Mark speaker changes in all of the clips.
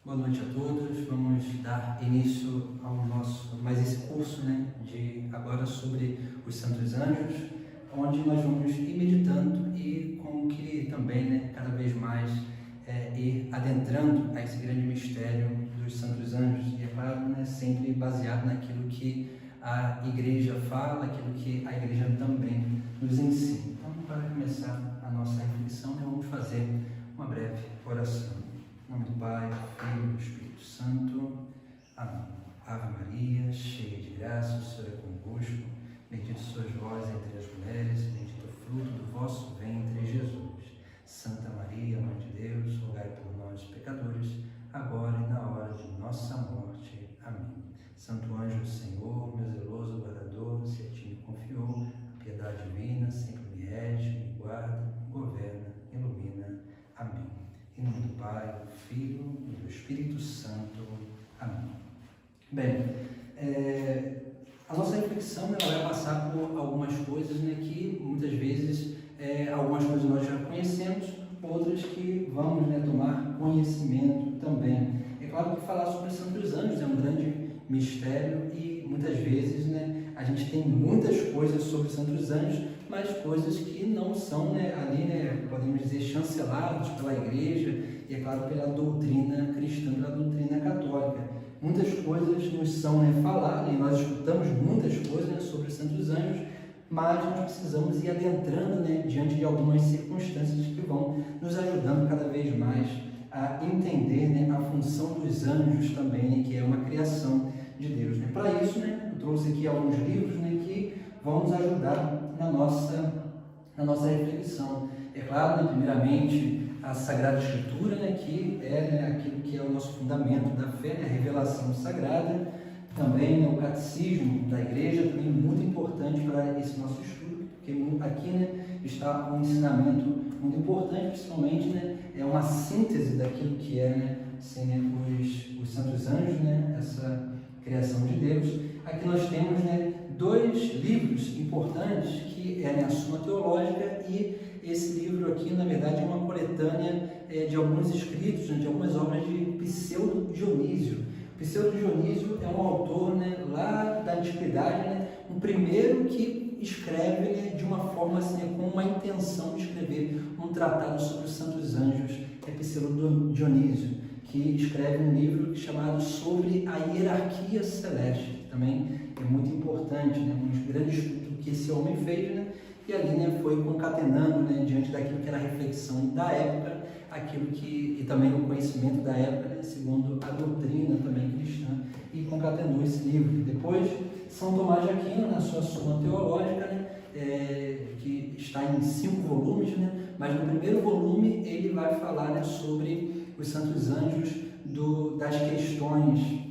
Speaker 1: Boa noite a todos. Vamos dar início ao nosso esse curso, de agora sobre os Santos Anjos, onde nós vamos ir meditando e como que também, cada vez mais ir adentrando a esse grande mistério dos Santos Anjos. E é claro, sempre baseado naquilo que a Igreja fala, aquilo que a Igreja também nos ensina. Então, para começar a nossa reflexão, vamos fazer uma breve oração. Em nome do Pai, do Filho e do Espírito Santo. Amém. Ave Maria, cheia de graça, o Senhor é convosco. Bendita sois vós entre as mulheres, bendito o fruto do vosso ventre, Jesus. Santa Maria, Mãe de Deus, rogai por nós, pecadores, agora e na hora de nossa morte. Amém. Santo anjo do Senhor, meu zeloso guardador, se a ti me confiou, a piedade divina sempre me rege, me guarda, me governa, ilumina. Amém. Em nome do Pai, do Filho e do Espírito Santo. Amém. Bem, a nossa reflexão vai passar por algumas coisas que muitas vezes algumas coisas nós já conhecemos, outras que vamos tomar conhecimento também. É claro que falar sobre os Santos Anjos é um grande mistério e muitas vezes a gente tem muitas coisas sobre os Santos Anjos, mas coisas que não são ali, podemos dizer, chanceladas pela Igreja e, é claro, pela doutrina cristã, pela doutrina católica. Muitas coisas nos são faladas e nós escutamos muitas coisas sobre os Santos Anjos, mas nós precisamos ir adentrando diante de algumas circunstâncias que vão nos ajudando cada vez mais a entender a função dos anjos também, que é uma criação de Deus. Para isso, eu trouxe aqui alguns livros que vão nos ajudar na nossa reflexão. É claro, primeiramente, a Sagrada Escritura, que é aquilo que é o nosso fundamento da fé, a revelação sagrada, também o catecismo da Igreja, também muito importante para esse nosso estudo, porque aqui está um ensinamento muito importante, principalmente é uma síntese daquilo que é os Santos Anjos, essa criação de Deus. Aqui nós temos dois livros importantes, que é a Suma Teológica, e esse livro aqui, na verdade, é uma coletânea de alguns escritos, de algumas obras de Pseudo Dionísio. Pseudo Dionísio é um autor lá da antiguidade, um primeiro que escreve de uma forma com uma intenção de escrever um tratado sobre os Santos Anjos, é Pseudo Dionísio, que escreve um livro chamado Sobre a Hierarquia Celeste, que também é muito importante, um grande estudo que esse homem fez, e ali foi concatenando diante daquilo que era a reflexão da época, e também o conhecimento da época, segundo a doutrina também cristã, e concatenou esse livro. Depois, São Tomás de Aquino, na sua Suma Teológica, que está em 5 volumes, mas no primeiro volume ele vai falar sobre os Santos Anjos, das questões.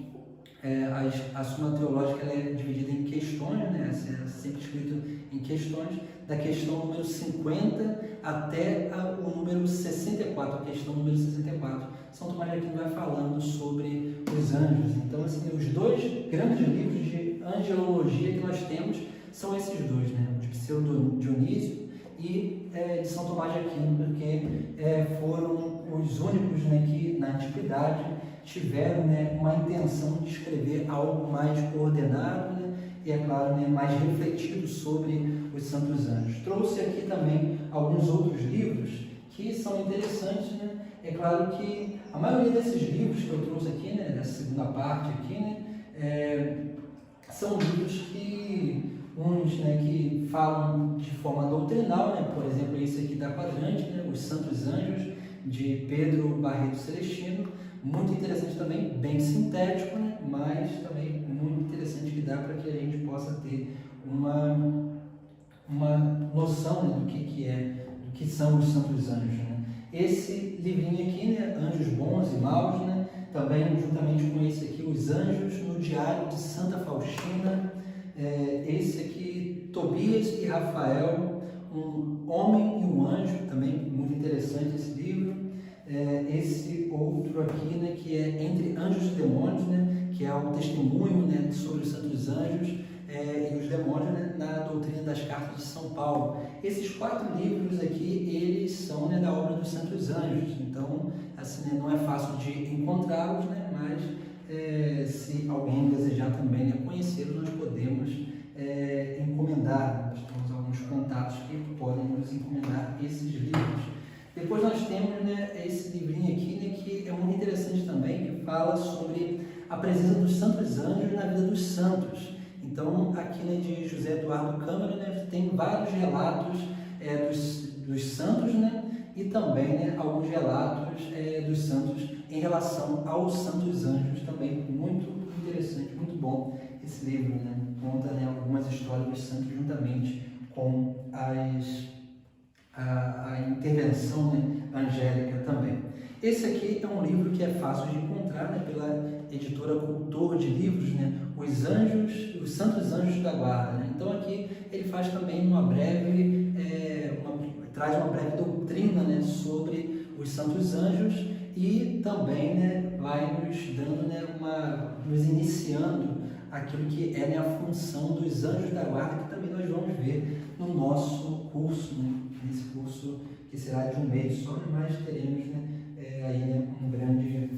Speaker 1: A Suma Teológica ela é dividida em questões, é sempre escrito em questões, da questão número 50 até o número 64, a questão número 64. São Tomás de Aquino vai falando sobre os anjos. Então, os dois grandes livros de angelologia que nós temos são esses dois, o de Pseudo Dionísio e de São Tomás de Aquino, porque foram os únicos que na antiguidade tiveram uma intenção de escrever algo mais coordenado e, é claro, mais refletido sobre os Santos Anjos. Trouxe aqui também alguns outros livros que são interessantes. É claro que a maioria desses livros que eu trouxe aqui, nessa segunda parte aqui, são livros que que falam de forma doutrinal, por exemplo, esse aqui da Quadrante, Os Santos Anjos, de Pedro Barreto Celestino, muito interessante também, bem sintético, mas também muito interessante, que dá para que a gente possa ter uma noção do que são os Santos Anjos. Esse livrinho aqui, Anjos Bons e Maus, também juntamente com esse aqui, Os Anjos no Diário de Santa Faustina, esse aqui, Tobias e Rafael, Um Homem e um Anjo, também muito interessante esse livro. Esse outro aqui, que é Entre Anjos e Demônios, que é o testemunho sobre os Santos Anjos e os demônios na doutrina das cartas de São Paulo. Esses 4 livros aqui, eles são, né, da obra dos Santos Anjos, então assim, né, não é fácil de encontrá-los, né, mas se alguém desejar também, né, conhecê-los, nós podemos encomendar. Nós temos alguns contatos que podem nos encomendar esses livros. Depois nós temos, né, esse livrinho aqui, né, que é muito interessante também, que fala sobre a presença dos santos anjos na vida dos santos. Então, aqui, né, de José Eduardo Câmara, né, tem vários relatos dos santos, né, e também, né, alguns relatos dos santos em relação aos santos anjos também. Muito interessante, muito bom esse livro, né? Conta, né, algumas histórias dos santos juntamente com a intervenção, né, angélica também. Esse aqui é um livro que é fácil de encontrar, né, pela editora Cultor de Livros, né, os Santos Anjos da Guarda, né? Então aqui ele faz também traz uma breve doutrina, né, sobre os Santos Anjos e também, né, vai nos dando, né, nos iniciando aquilo que é, né, a função dos anjos da guarda, que também nós vamos ver no nosso curso, né, nesse curso que será de um mês só, mas teremos, né, aí, né, um grande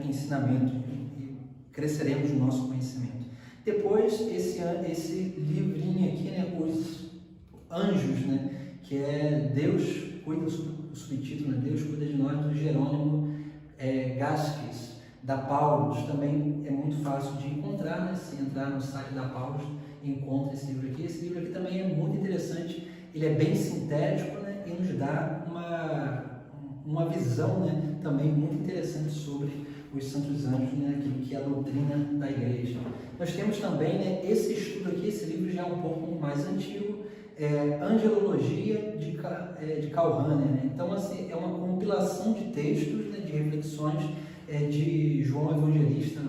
Speaker 1: ensinamento e cresceremos no nosso conhecimento. Depois, esse livrinho aqui, né, os anjos, né, que é Deus cuida, o subtítulo, né, Deus cuida de nós, do Jerônimo Gasques, da Paulus. Também é muito fácil de encontrar, né, se entrar no site da Paulus, encontra esse livro aqui. Esse livro aqui também é muito interessante, ele é bem sintético, né, e nos dá uma visão, né, também muito interessante sobre os santos anjos, né, aquilo que é a doutrina da igreja. Nós temos também, né, esse estudo aqui, esse livro já é um pouco mais antigo, Angelologia de Karl Rahner, né? Então, assim, é uma compilação de textos, né, de reflexões de João Evangelista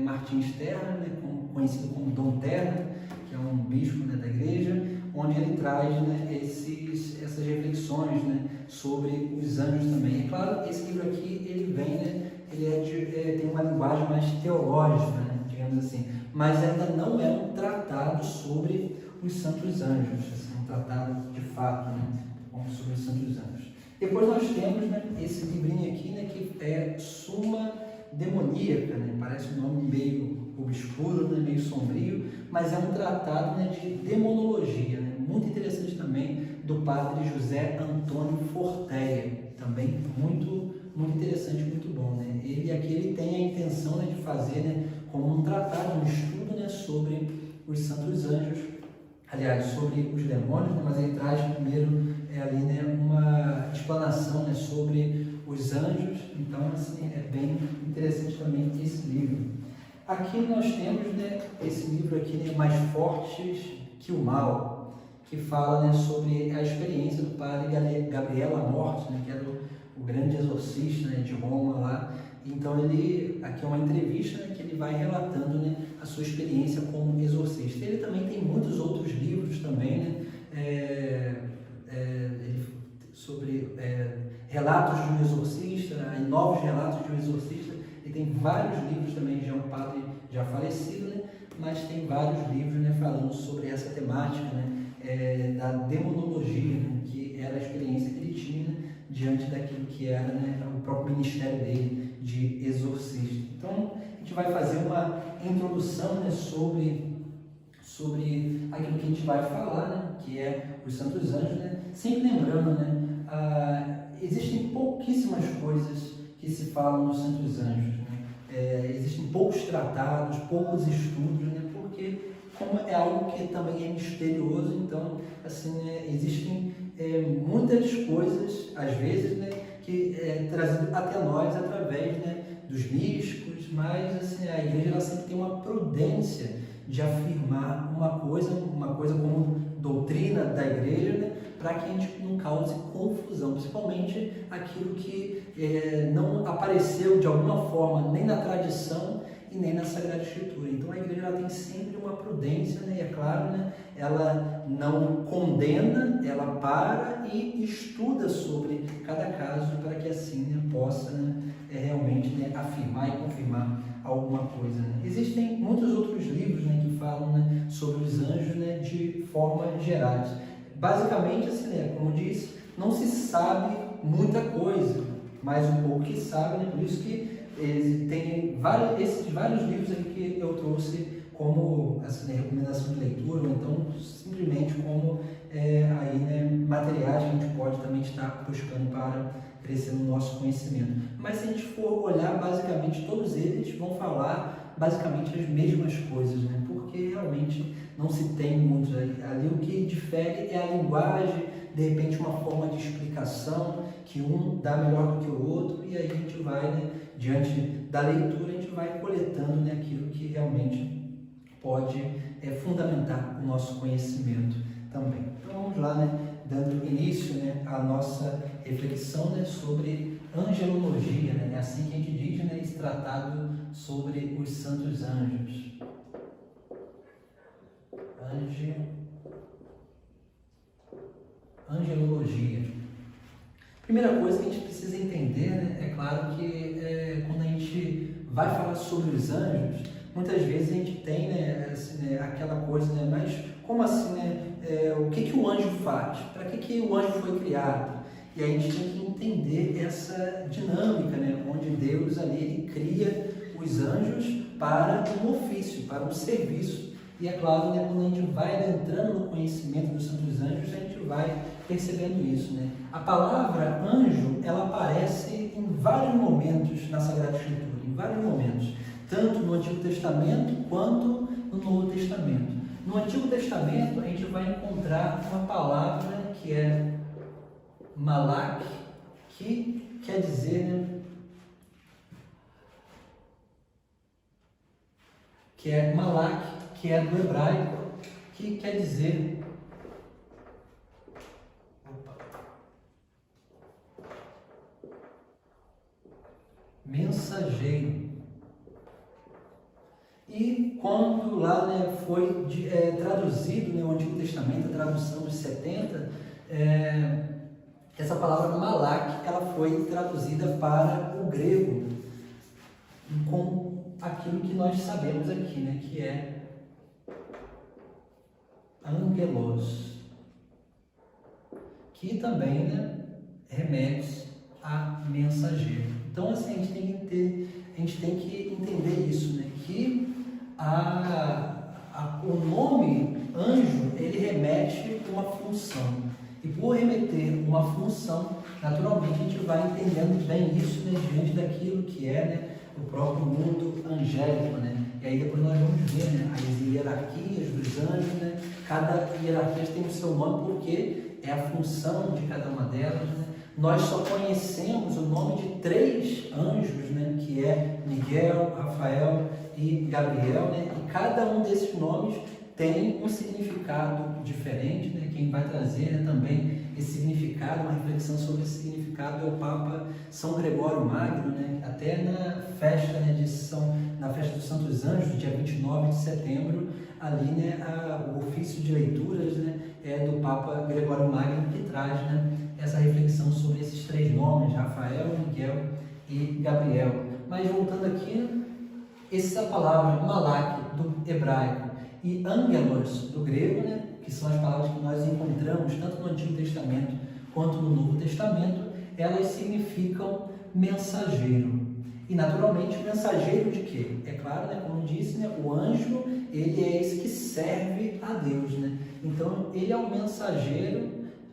Speaker 1: Martins Terra, né, conhecido como Dom Terra, que é um bispo, né, da igreja, onde ele traz, né, essas reflexões, né, sobre os anjos também. É claro, esse livro aqui, ele vem, né, ele tem uma linguagem mais teológica, né, digamos assim, mas ainda não é um tratado sobre os santos anjos, assim, um tratado de fato, né, sobre os santos anjos. Depois nós temos, né, esse livrinho aqui, né, que é Suma Demoníaca, né, parece um nome meio obscuro, né, meio sombrio, mas é um tratado, né, de demonologia, né, muito interessante também, do padre José Antônio Forteia, também muito interessante, muito bom, né. Ele tem a intenção, né, de fazer, né, como um tratado, um estudo, né, sobre os santos anjos, aliás, sobre os demônios, né, mas ele traz primeiro ali, né, uma explanação, né, sobre os anjos. Então, assim, é bem interessante também esse livro. Aqui nós temos, né, esse livro aqui, né, Mais Fortes que o Mal, que fala, né, sobre a experiência do padre Gabriel Amorth, né, que era o grande exorcista, né, de Roma lá. Então aqui é uma entrevista, né, que ele vai relatando, né, a sua experiência como exorcista. Ele também tem muitos outros livros também, né, sobre relatos de um exorcista, né, novos relatos de um exorcista. Ele tem vários livros também, já é um padre já falecido, né, mas tem vários livros, né, falando sobre essa temática, né, da demonologia, né, que era a experiência que ele tinha, né, diante daquilo que era, né, o próprio ministério dele de exorcista. Então, a gente vai fazer uma introdução, né, sobre aquilo que a gente vai falar, né, que é os santos anjos, né, sempre lembrando, né, existem pouquíssimas coisas que se falam dos santos anjos, né, existem poucos tratados, poucos estudos, né, porque como é algo que também é misterioso, então, assim, né, existem muitas coisas, às vezes, né, que é trazido até nós através, né, dos místicos, mas assim, a igreja ela sempre tem uma prudência de afirmar uma coisa como doutrina da igreja, né, para que a gente não cause confusão, principalmente aquilo que não apareceu de alguma forma nem na tradição e nem na Sagrada Escritura. Então a igreja ela tem sempre uma prudência, né, e é claro, né, ela não condena, ela para e estuda sobre cada caso para que assim, né, possa, né, realmente, né, afirmar e confirmar alguma coisa, né. Existem muitos outros livros, né, que falam, né, sobre os anjos, né, de forma gerais. Basicamente, assim, né, como eu disse, não se sabe muita coisa, mas um pouco que sabe, né? Por isso que tem esses vários livros aí que eu trouxe como assim, né, recomendação de leitura, ou então simplesmente como aí, né, materiais que a gente pode também estar buscando para crescer no nosso conhecimento. Mas se a gente for olhar, basicamente todos eles vão falar basicamente as mesmas coisas, né? Porque realmente não se tem muitos ali. O que difere é a linguagem, de repente uma forma de explicação que um dá melhor do que o outro, e aí a gente vai, né, diante da leitura, a gente vai coletando, né, aquilo que realmente pode fundamentar o nosso conhecimento também. Então vamos lá, né, dando início, né, à nossa reflexão, né, sobre angelologia, né, é assim que a gente diz, né, esse tratado sobre os santos anjos. Angelologia. Primeira coisa que a gente precisa entender, né, é claro que quando a gente vai falar sobre os anjos, muitas vezes a gente tem, né, assim, né, aquela coisa, né, mas como assim, né, o que o anjo faz? Para que o anjo foi criado? E aí a gente tem que entender essa dinâmica, né, onde Deus ali ele cria os anjos para um ofício, para um serviço. E é claro, né, quando a gente vai entrando no conhecimento dos santos anjos, a gente vai percebendo isso, né? A palavra anjo, ela aparece em vários momentos na Sagrada Escritura, em vários momentos, tanto no Antigo Testamento quanto no Novo Testamento. No Antigo Testamento, a gente vai encontrar uma palavra que é malak, que quer dizer, né, que é malak, que é do hebraico, que quer dizer mensageiro. E quando lá, né, foi traduzido, né, o Antigo Testamento, a tradução dos 70, essa palavra malak, ela foi traduzida para o grego com aquilo que nós sabemos aqui, né, que é angelos, que também, né, remete a mensageiro. Então, assim, a gente tem que entender isso, né, que o nome anjo, ele remete a uma função, e por remeter uma função, naturalmente a gente vai entendendo bem isso, né, diante daquilo que é, né, o próprio mundo angélico, né? E aí depois nós vamos ver, né, as hierarquias dos anjos, né? Cada hierarquia tem o seu nome porque é a função de cada uma delas, né? Nós só conhecemos o nome de 3 anjos, né? Que é Miguel, Rafael e Gabriel, né? E cada um desses nomes tem um significado diferente, né? Quem vai trazer, né, também esse significado, uma reflexão sobre esse significado é o Papa São Gregório Magno, né? Até na festa, né, na festa dos Santos Anjos, dia 29 de setembro, ali, né, o ofício de leituras, né, é do Papa Gregório Magno, que traz, né, essa reflexão sobre esses 3 nomes, Rafael, Miguel e Gabriel. Mas voltando aqui, essa palavra malak do hebraico e angelos do grego, né, que são as palavras que nós encontramos tanto no Antigo Testamento quanto no Novo Testamento, elas significam mensageiro. E naturalmente mensageiro de quê? É claro, né, como disse, né, o anjo, ele é esse que serve a Deus, né? Então ele é um mensageiro.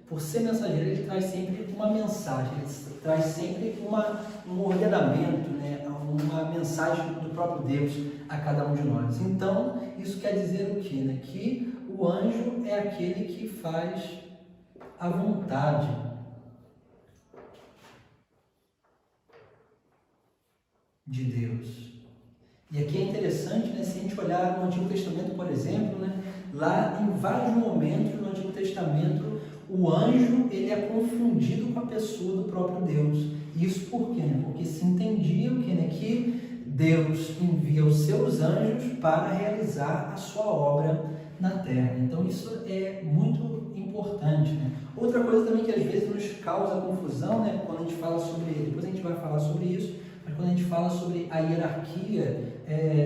Speaker 1: Por ser mensageiro, ele traz sempre uma mensagem, ele traz sempre um ordenamento, né, uma mensagem do próprio Deus a cada um de nós. Então, isso quer dizer o quê? Né? Que o anjo é aquele que faz a vontade de Deus. E aqui é interessante, né, se a gente olhar no Antigo Testamento, por exemplo, né, lá em vários momentos no Antigo Testamento, o anjo ele é confundido com a pessoa do próprio Deus. Isso por quê? Porque se entendia o quê? Né? Que Deus envia os seus anjos para realizar a sua obra na terra. Então isso é muito importante, né? Outra coisa também que às vezes nos causa confusão, né, quando a gente fala sobre, depois a gente vai falar sobre isso, mas quando a gente fala sobre a hierarquia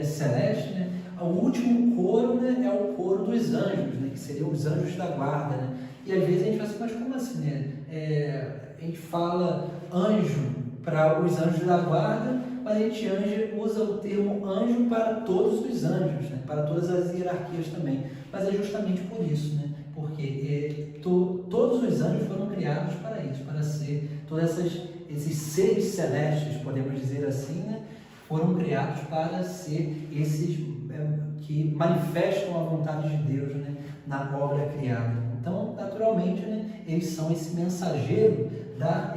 Speaker 1: celeste, né, o último coro, né, é o coro dos anjos, né, que seriam os anjos da guarda, né? E às vezes a gente fala assim, mas como assim, né? A gente fala anjo para os anjos da guarda, mas a gente usa o termo anjo para todos os anjos, né? Para todas as hierarquias também. Mas é justamente por isso, né? Porque todos os anjos foram criados para isso, para ser todos esses seres celestes, podemos dizer assim, né? Foram criados para ser esses que manifestam a vontade de Deus, né? Na obra criada. Então, naturalmente, né? Eles são esses mensageiros da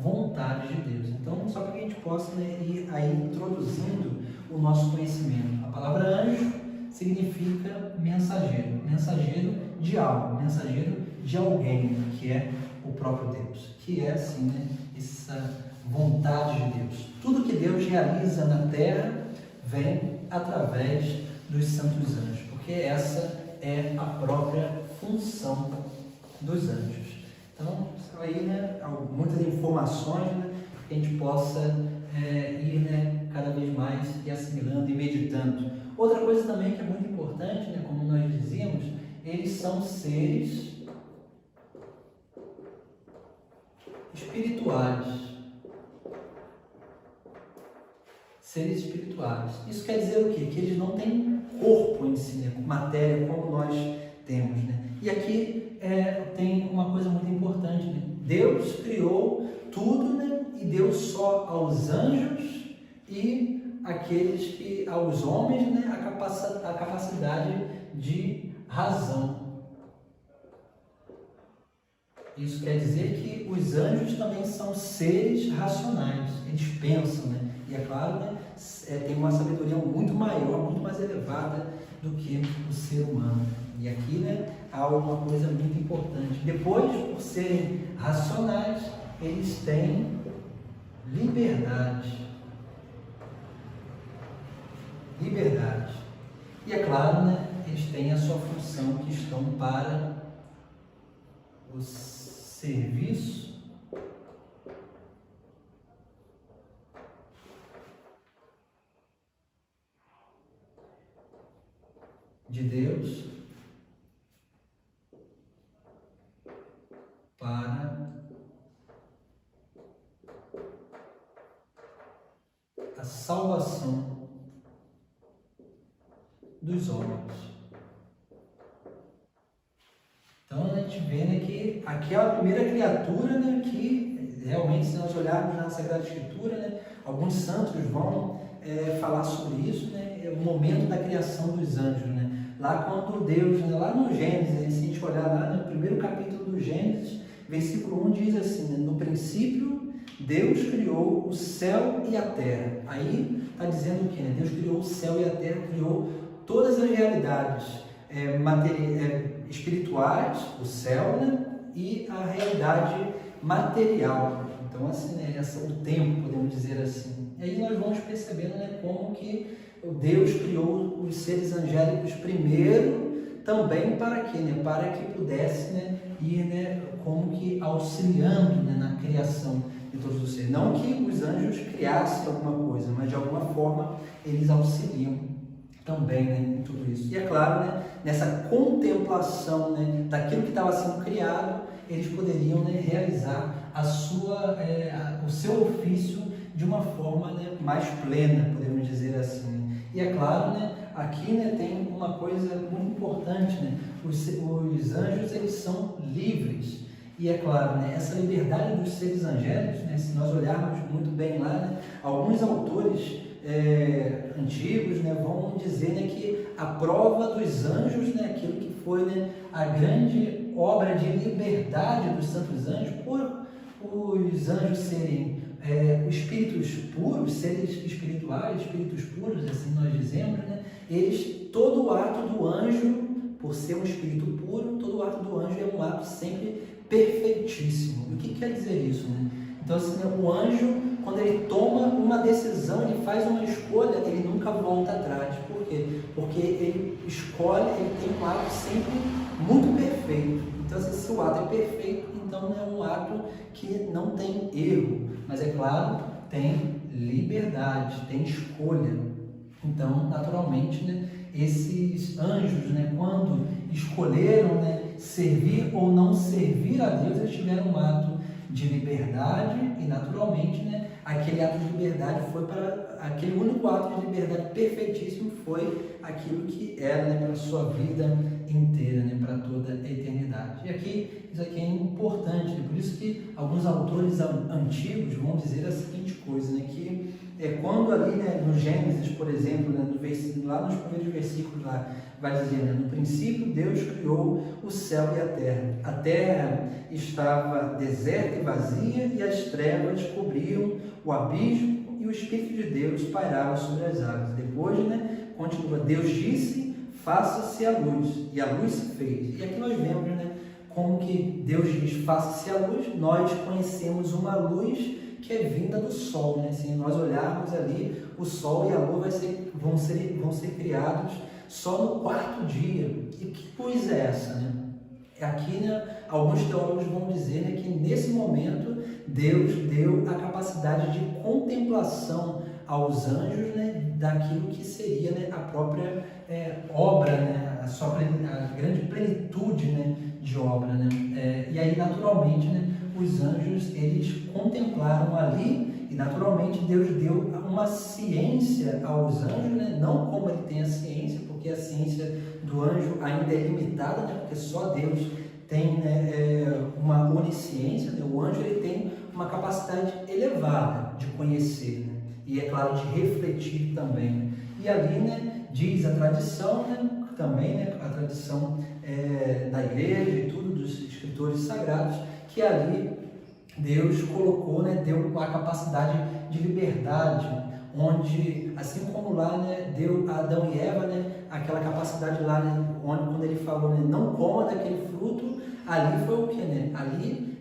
Speaker 1: vontade de Deus. Então, só para que a gente possa, né, ir aí introduzindo o nosso conhecimento. A palavra anjo significa mensageiro, mensageiro de algo, mensageiro de alguém, que é o próprio Deus, que é assim, né, essa vontade de Deus. Tudo que Deus realiza na terra vem através dos santos anjos, porque essa é a própria função dos anjos. Então, são aí, né, muitas informações, né, que a gente possa ir, né, cada vez mais e assimilando e meditando. Outra coisa também que é muito importante, né, como nós dizíamos, eles são seres espirituais. Seres espirituais. Isso quer dizer o quê? Que eles não têm corpo em si, né, matéria como nós temos, né? E aqui tem uma coisa muito importante, né? Deus criou tudo, né, e deu só aos anjos e aos homens, né, a capacidade de razão. Isso quer dizer que os anjos também são seres racionais, eles pensam, né? E é claro, né, tem uma sabedoria muito maior, muito mais elevada do que o ser humano. E aqui, né, há uma coisa muito importante. Depois, por serem racionais, eles têm liberdade. Liberdade. E é claro, né, eles têm a sua função, que estão para o serviço de Deus para a salvação dos homens. Então a gente vê, né, que aqui é a primeira criatura, né, que realmente, se nós olharmos na Sagrada Escritura, né, alguns santos vão falar sobre isso, né, o momento da criação dos anjos, né, lá quando Deus, né, lá no Gênesis, se a gente olhar lá no primeiro capítulo do Gênesis, versículo 1 diz assim, né, no princípio Deus criou o céu e a terra. Aí está dizendo o que, né? Deus criou o céu e a terra, criou todas as realidades espirituais, o céu, né, e a realidade material. Então, assim, né, o tempo, podemos dizer assim. E aí nós vamos percebendo, né, como que Deus criou os seres angélicos primeiro, também para quê? Né? Para que pudesse, né, ir, né, como que auxiliando, né, na criação de todos os seres. Não que os anjos criassem alguma coisa, mas de alguma forma eles auxiliam também, né, em tudo isso. E é claro, né, nessa contemplação, né, daquilo que estava sendo criado, eles poderiam, né, realizar o seu ofício de uma forma, né, mais plena, podemos dizer assim. E é claro, né, aqui, né, tem uma coisa muito importante, né, os anjos, eles são livres. E é claro, né, essa liberdade dos seres angélicos, né, se nós olharmos muito bem lá, né, alguns autores antigos, né, vão dizer, né, que a prova dos anjos, né, aquilo que foi, né, a grande obra de liberdade dos santos anjos, por os anjos serem espíritos puros, seres espirituais, espíritos puros, assim nós dizemos, né, todo o ato do anjo, por ser um espírito puro, todo o ato do anjo é um ato sempre perfeitíssimo. O que quer dizer isso, né? Então, assim, o anjo, quando ele toma uma decisão, ele faz uma escolha, ele nunca volta atrás. Por quê? Porque ele escolhe, ele tem um ato sempre muito perfeito. Então, assim, se o ato é perfeito, então é um ato que não tem erro. Mas, é claro, tem liberdade, tem escolha. Então, naturalmente, né, esses anjos, né, quando escolheram, né, servir ou não servir a Deus, eles tiveram um ato de liberdade e, naturalmente, né, aquele ato de liberdade foi para aquele único ato de liberdade perfeitíssimo, foi aquilo que era, né, para a sua vida inteira, né, para toda a eternidade. E aqui, isso aqui é importante, né? Por isso que alguns autores antigos vão dizer a seguinte coisa, né, que quando ali, né, no Gênesis, por exemplo, né, lá nos primeiros versículos lá, vai dizer, né, no princípio Deus criou o céu e a terra. A terra estava deserta e vazia e as trevas cobriam o abismo e o Espírito de Deus pairava sobre as águas. Depois, né, continua, Deus disse, faça-se a luz, e a luz se fez. E aqui nós vemos, né, como que Deus diz, faça-se a luz, nós conhecemos uma luz que é vinda do sol, né? Se nós olharmos ali, o sol e a lua vão ser criados só no quarto dia. E que luz é essa, né? Aqui, né, alguns teólogos vão dizer, né, que nesse momento Deus deu a capacidade de contemplação aos anjos, né, daquilo que seria, né, a própria obra, né, a grande plenitude, né, de obra, né? E aí, naturalmente, né, os anjos, eles contemplaram ali e, naturalmente, Deus deu uma ciência aos anjos, né? Não como ele tem a ciência, porque a ciência do anjo ainda é limitada, né? Porque só Deus tem, né, uma onisciência, né? O anjo, ele tem uma capacidade elevada de conhecer, né? E, é claro, de refletir também, né? E ali, né, diz a tradição, né, também, né, a tradição da igreja e tudo, dos escritores sagrados, que ali Deus colocou, né, deu a capacidade de liberdade, onde, assim como lá, né, deu a Adão e Eva, né, aquela capacidade lá, né, onde, quando ele falou, né, não coma daquele fruto, ali foi o que, né? Ali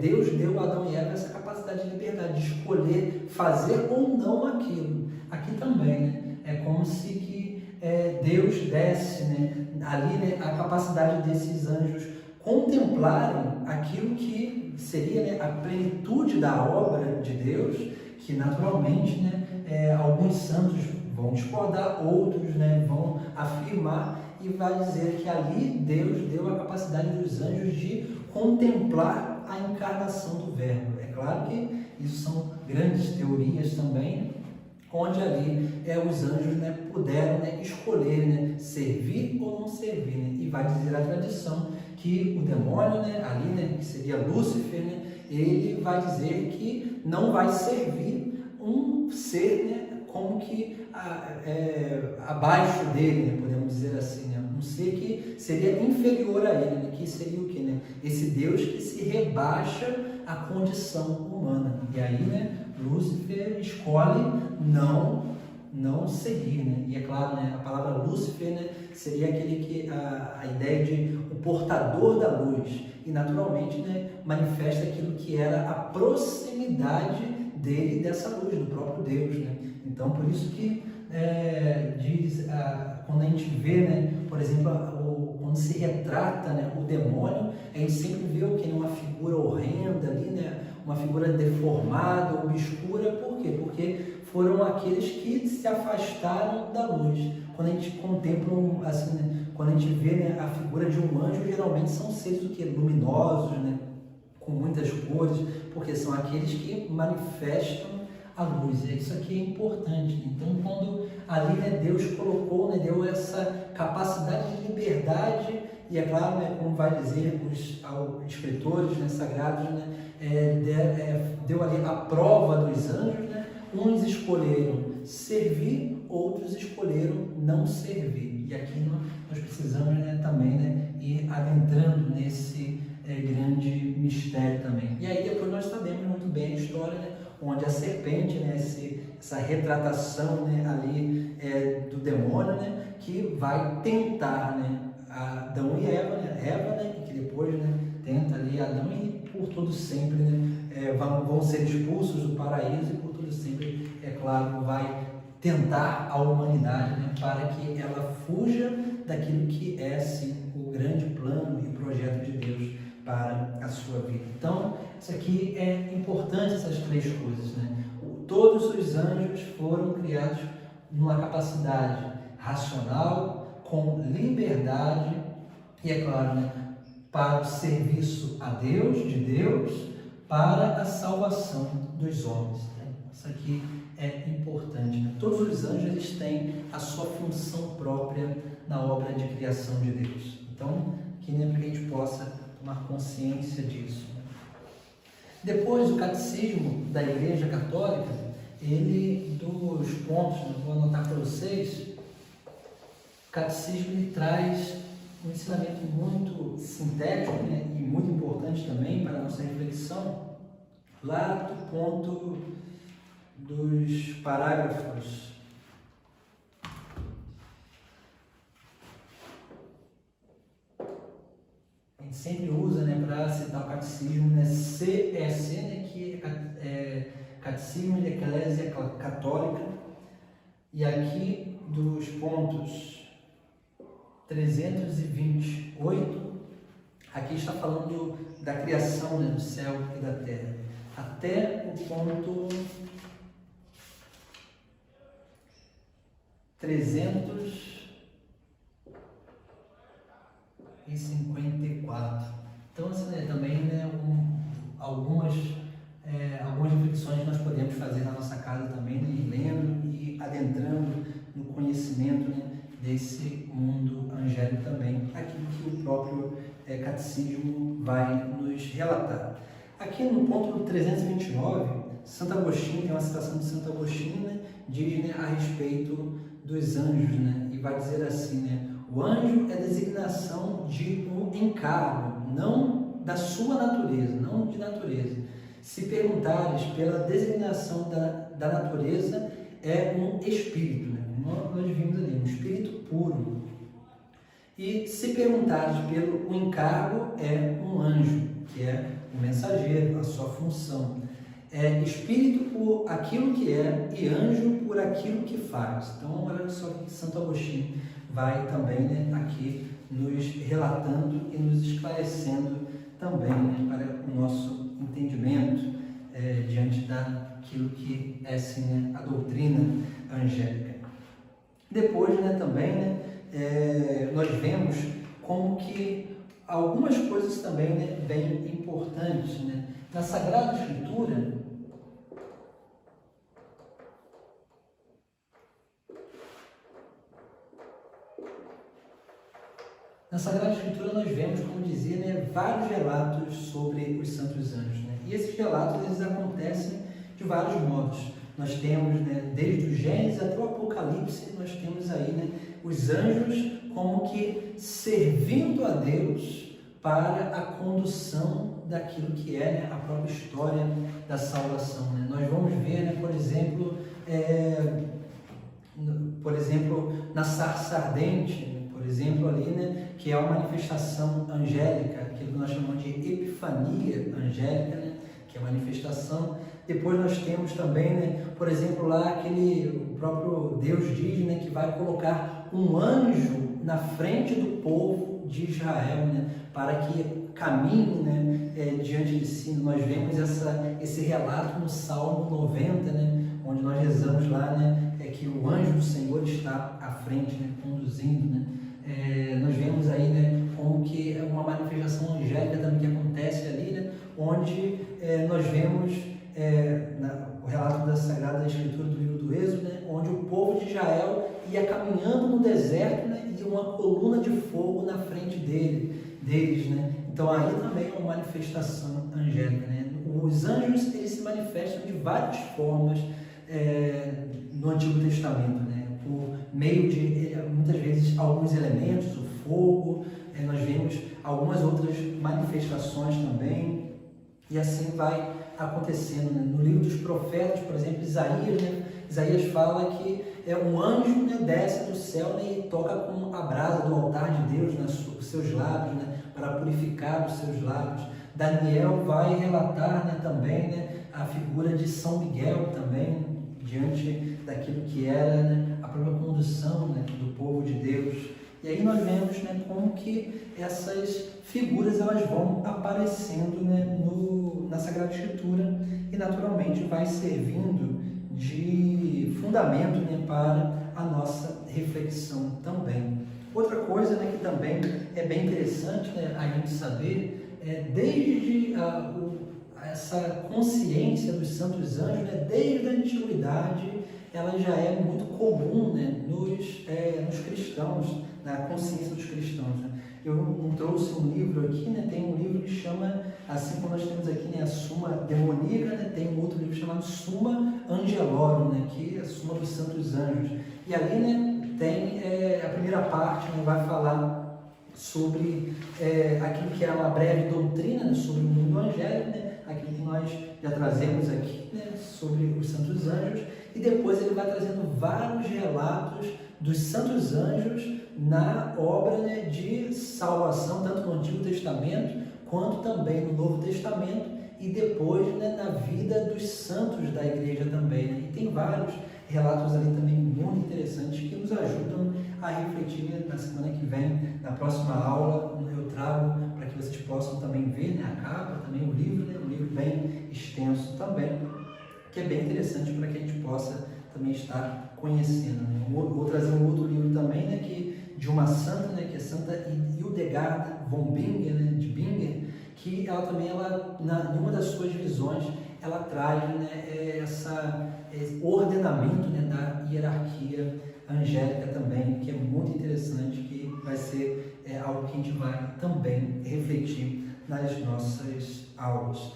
Speaker 1: Deus deu a Adão e Eva essa capacidade de liberdade, de escolher fazer ou não aquilo. Aqui também, né, é como se que Deus desse, né, ali, né, a capacidade desses anjos contemplarem aquilo que seria, né, a plenitude da obra de Deus, que naturalmente, né, alguns santos vão discordar, outros, né, vão afirmar e vai dizer que ali Deus deu a capacidade dos anjos de contemplar a encarnação do Verbo. É claro que isso são grandes teorias também, onde ali os anjos, né, puderam, né, escolher, né, servir ou não servir, né? E vai dizer a tradição que o demônio, né, ali, né, que seria Lúcifer, né, ele vai dizer que não vai servir um ser, né, como que abaixo dele, né, podemos dizer assim, né, um ser que seria inferior a ele, né, que seria o que, né, esse Deus que se rebaixa à condição humana. E aí, né, Lúcifer escolhe não seguir, né? E é claro, né, a palavra Lúcifer, né, seria aquele que a ideia de o portador da luz, e naturalmente, né, manifesta aquilo que era a proximidade dele dessa luz, do próprio Deus, né? Então, por isso que diz, quando a gente vê, né, por exemplo, quando se retrata, né, o demônio, a gente sempre vê o que? Uma figura horrenda ali, né? Uma figura deformada, obscura. Por quê? Porque foram aqueles que se afastaram da luz. Quando a gente contempla, assim, né, quando a gente vê, né, a figura de um anjo, geralmente são seres o quê? Luminosos, né, com muitas cores, porque são aqueles que manifestam a luz. E isso aqui é importante, né? Então, quando ali, né, Deus colocou, né, deu essa capacidade de liberdade, e é claro, né, como vai dizer os escritores, né, sagrados, né, deu ali a prova dos anjos, né? Uns escolheram servir, outros escolheram não servir. E aqui nós precisamos, né, também, né, ir adentrando nesse grande mistério também. E aí depois nós sabemos muito bem a história, né, onde a serpente, né, essa retratação, né, ali do demônio, né, que vai tentar, né, Adão e Eva, né, e que depois, né, tenta ali Adão e por todo sempre, né, vão ser expulsos do paraíso e por todo sempre, é claro, vai tentar a humanidade, né, para que ela fuja daquilo que é, sim, o grande plano e projeto de Deus para a sua vida. Então, isso aqui é importante, essas três coisas, né? Todos os anjos foram criados numa capacidade racional, com liberdade e é claro, né, para o serviço a Deus, de Deus, para a salvação dos homens. Né? Isso aqui é importante. Né? Todos os anjos eles têm a sua função própria na obra de criação de Deus. Então, que nem para que a gente possa tomar consciência disso. Né? Depois, o catecismo da Igreja Católica, ele, dos pontos, eu vou anotar para vocês, o catecismo ele traz um ensinamento muito sintético, né, e muito importante também para a nossa reflexão, lá do ponto dos parágrafos a gente sempre usa, né, para citar o catecismo, né, CEC, né, que é Catecismo de Eclésia Católica, e aqui dos pontos 328, aqui está falando da criação, né, do céu e da terra, até o ponto 354. Então, assim, né, também, né, algumas reflexões nós podemos fazer na nossa casa também, né, lendo e adentrando no conhecimento, né, desse mundo angélico também, aquilo que o próprio catecismo vai nos relatar. Aqui no ponto 329, Santo Agostinho, tem uma citação de Santo Agostinho, né, diz, né, a respeito dos anjos, né, e vai dizer assim, né, o anjo é designação de um encargo, não da sua natureza, não de natureza. Se perguntares pela designação da natureza, é um espírito, né? Nós vimos ali, um espírito puro. E se perguntares pelo encargo, é um anjo, que é o mensageiro, a sua função. É espírito por aquilo que é e anjo por aquilo que faz. Então, olha só que Santo Agostinho vai também, né, aqui nos relatando e nos esclarecendo também, né, para o nosso entendimento diante daquilo que é assim, né, a doutrina angélica. Depois, né, também, né, nós vemos como que algumas coisas também, né, bem importantes, né, na Sagrada Escritura. Na Sagrada Escritura nós vemos, como dizia, né, vários relatos sobre os santos anjos, né? E esses relatos eles acontecem de vários modos. Nós temos, né, desde o Gênesis até o Apocalipse, nós temos aí, né, os anjos como que servindo a Deus para a condução daquilo que é, né, a própria história da salvação, né? Nós vamos ver, né, por exemplo, na sarça ardente, por exemplo, ali, né, que é uma manifestação angélica, aquilo que nós chamamos de epifania angélica, né, que é a manifestação. Depois nós temos também, né, por exemplo, lá o próprio Deus diz, né, que vai colocar um anjo na frente do povo de Israel, né, para que caminhe, né, diante de si. Nós vemos esse relato no Salmo 90, né, onde nós rezamos lá, né, que o anjo do Senhor está à frente, né, conduzindo, né. Nós vemos aí, né, como que é uma manifestação angélica também que acontece ali, né, onde nós vemos o relato da Sagrada Escritura do livro do Êxodo, né, onde o povo de Israel ia caminhando no deserto, né, e uma coluna de fogo na frente deles, né. Então aí também é uma manifestação angélica, né. Os anjos eles se manifestam de várias formas no Antigo Testamento, né, por meio de muitas vezes alguns elementos, o fogo, nós vemos algumas outras manifestações também, e assim vai acontecendo, né? No livro dos profetas, por exemplo, Isaías, né? Isaías fala que um anjo, né, desce do céu, né, e toca com a brasa do altar de Deus nos seus lábios, né, para purificar os seus lábios. Daniel vai relatar, né, também, né, a figura de São Miguel também, diante daquilo que era, né, a própria condução, né, do povo de Deus. E aí nós vemos, né, como que essas figuras elas vão aparecendo, né, na Sagrada Escritura e naturalmente vai servindo de fundamento, né, para a nossa reflexão também. Outra coisa, né, que também é bem interessante, né, a gente saber, desde essa consciência dos santos anjos, né, desde a antiguidade, ela já é muito comum, né, nos cristãos, na consciência dos cristãos. Né? Eu não trouxe um livro aqui, né, tem um livro que chama, assim como nós temos aqui, né, a Suma Demoníaca, né, tem um outro livro chamado Suma Angelorum, né, que é a Suma dos Santos Anjos. E ali, né, tem a primeira parte, né, vai falar sobre aquilo que é uma breve doutrina, né, sobre o mundo angélico, né, aquilo que nós já trazemos aqui, né, sobre os santos anjos, e depois ele vai trazendo vários relatos dos santos anjos na obra, né, de salvação, tanto no Antigo Testamento, quanto também no Novo Testamento, e depois, né, na vida dos santos da igreja também. Né? E tem vários relatos ali também muito interessantes que nos ajudam a refletir. Né? Na semana que vem, na próxima aula, eu trago para que vocês possam também ver, né, a capa, também o livro, né, um livro bem extenso também, que é bem interessante para que a gente possa também estar conhecendo. Né? Vou trazer um outro livro também, né, de uma santa, né, que é Santa Hildegard von Bingen, né, de Bingen, que ela também, em uma das suas visões, ela traz, né, esse ordenamento, né, da hierarquia angélica também, que é muito interessante, que vai ser algo que a gente vai também refletir nas nossas aulas.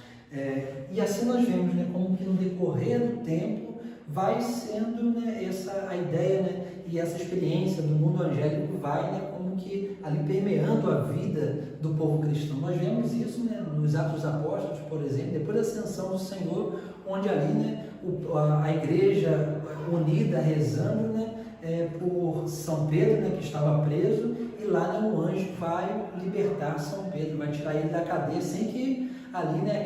Speaker 1: E assim nós vemos, né, como que no decorrer do tempo vai sendo, né, a ideia, né, e essa experiência do mundo angélico vai, né, como que ali permeando a vida do povo cristão. Nós vemos isso, né, nos Atos dos Apóstolos, por exemplo, depois da ascensão do Senhor, onde ali, né, a igreja unida rezando, né, por São Pedro, né, que estava preso, e lá, né, um anjo vai libertar São Pedro, vai tirar ele da cadeia sem que ali, né,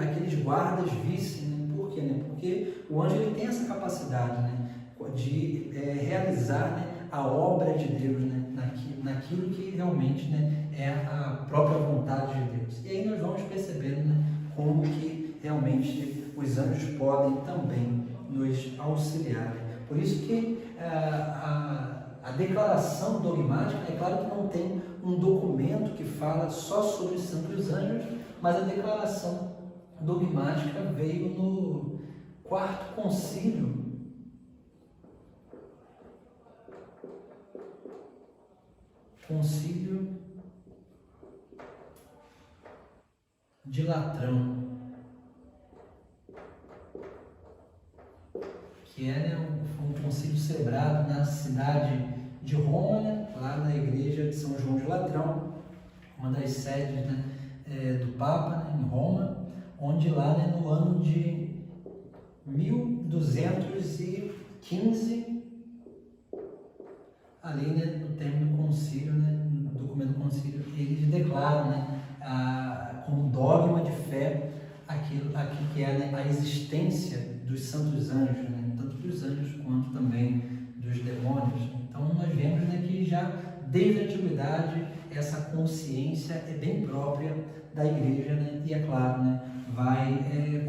Speaker 1: aqueles guardas vissem. Né? Por quê? Né? Porque o anjo ele tem essa capacidade, né, de realizar, né, a obra de Deus, né, naquilo que realmente, né, é a própria vontade de Deus. E aí nós vamos percebendo, né, como que realmente os anjos podem também nos auxiliar. Por isso que a declaração dogmática, é claro que não tem um documento que fala só sobre os santos anjos, mas a declaração dogmática veio no quarto concílio de Latrão, que foi um concílio celebrado na cidade de Roma, né, lá na igreja de São João de Latrão, uma das sedes, né, do Papa, né, em Roma, onde lá, né, no ano de 1215, ali, né, no término do concílio, né, no documento do concílio, eles declaram, né, como dogma de fé aquilo que é, né, a existência dos santos anjos, né, tanto dos anjos quanto também dos demônios. Então nós vemos, né, que já desde a antiguidade essa consciência é bem própria da igreja, né, e é claro, né, vai